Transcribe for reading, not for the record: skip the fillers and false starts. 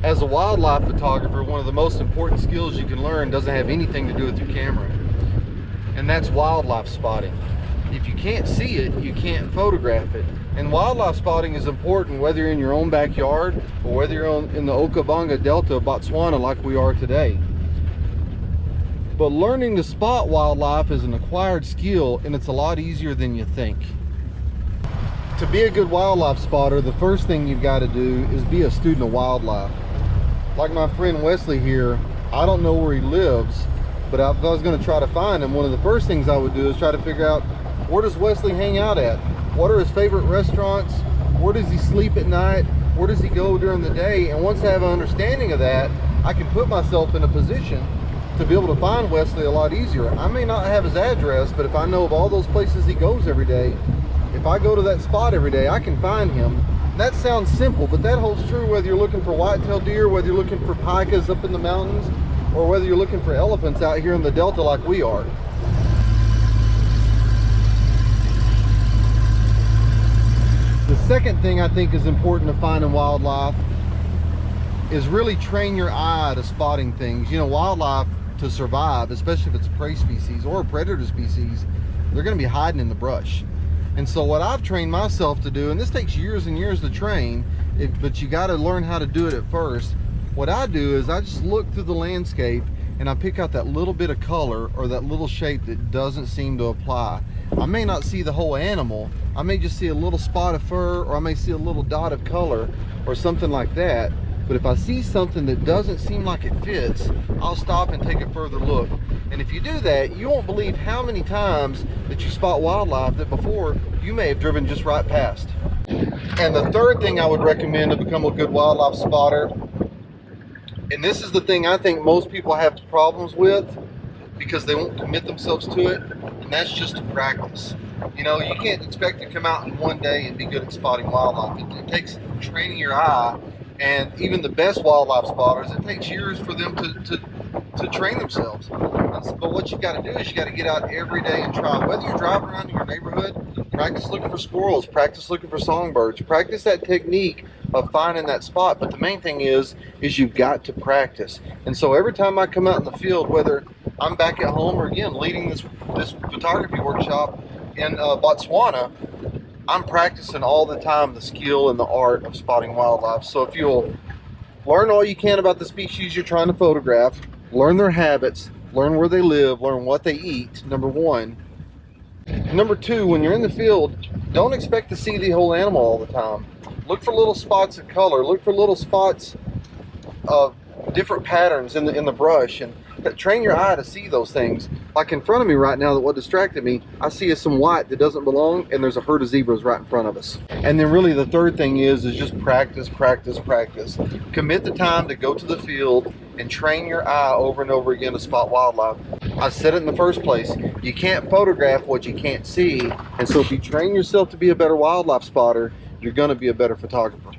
As a wildlife photographer, one of the most important skills you can learn doesn't have anything to do with your camera, and that's wildlife spotting. If you can't see it, you can't photograph it. And wildlife spotting is important whether you're in your own backyard or whether you're in the Okavango Delta of Botswana like we are today. But learning to spot wildlife is an acquired skill, and it's a lot easier than you think. To be a good wildlife spotter, the first thing you've got to do is be a student of wildlife. Like my friend Wesley here, I don't know where he lives, but if I was going to try to find him, one of the first things I would do is try to figure out, where does Wesley hang out at? What are his favorite restaurants? Where does he sleep at night? Where does he go during the day? And once I have an understanding of that, I can put myself in a position to be able to find Wesley a lot easier. I may not have his address, but if I know of all those places he goes every day, if I go to that spot every day, I can find him. That sounds simple, but that holds true whether you're looking for white-tailed deer, whether you're looking for pikas up in the mountains, or whether you're looking for elephants out here in the Delta like we are. The second thing I think is important to find in wildlife is really train your eye to spotting things. You know, wildlife, to survive, especially if it's a prey species or a predator species, they're going to be hiding in the brush. And so what I've trained myself to do, and this takes years and years to train, but you got to learn how to do it at first. What I do is I just look through the landscape and I pick out that little bit of color or that little shape that doesn't seem to apply. I may not see the whole animal. I may just see a little spot of fur, or I may see a little dot of color or something like that. But if I see something that doesn't seem like it fits, I'll stop and take a further look. And if you do that, you won't believe how many times that you spot wildlife that before you may have driven just right past. And the third thing I would recommend to become a good wildlife spotter, and this is the thing I think most people have problems with because they won't commit themselves to it, and that's just to practice. You know, you can't expect to come out in one day and be good at spotting wildlife. It takes training your eye. And even the best wildlife spotters, it takes years for them to train themselves. But what you got to do is you got to get out every day and try. Whether you're driving around in your neighborhood, practice looking for squirrels, practice looking for songbirds, practice that technique of finding that spot. But the main thing is you've got to practice. And so every time I come out in the field, whether I'm back at home or again leading this photography workshop in Botswana, I'm practicing all the time the skill and the art of spotting wildlife. So if you'll learn all you can about the species you're trying to photograph, learn their habits, learn where they live, learn what they eat, number one. Number two, when you're in the field, don't expect to see the whole animal all the time. Look for little spots of color, look for little spots of different patterns in the brush, and train your eye to see those things. Like in front of me right now, that what distracted me, I see some white that doesn't belong, and there's a herd of zebras right in front of us. And then really the third thing is just practice, practice, practice. Commit the time to go to the field and train your eye over and over again to spot wildlife. I said it in the first place, you can't photograph what you can't see, and so if you train yourself to be a better wildlife spotter, you're going to be a better photographer.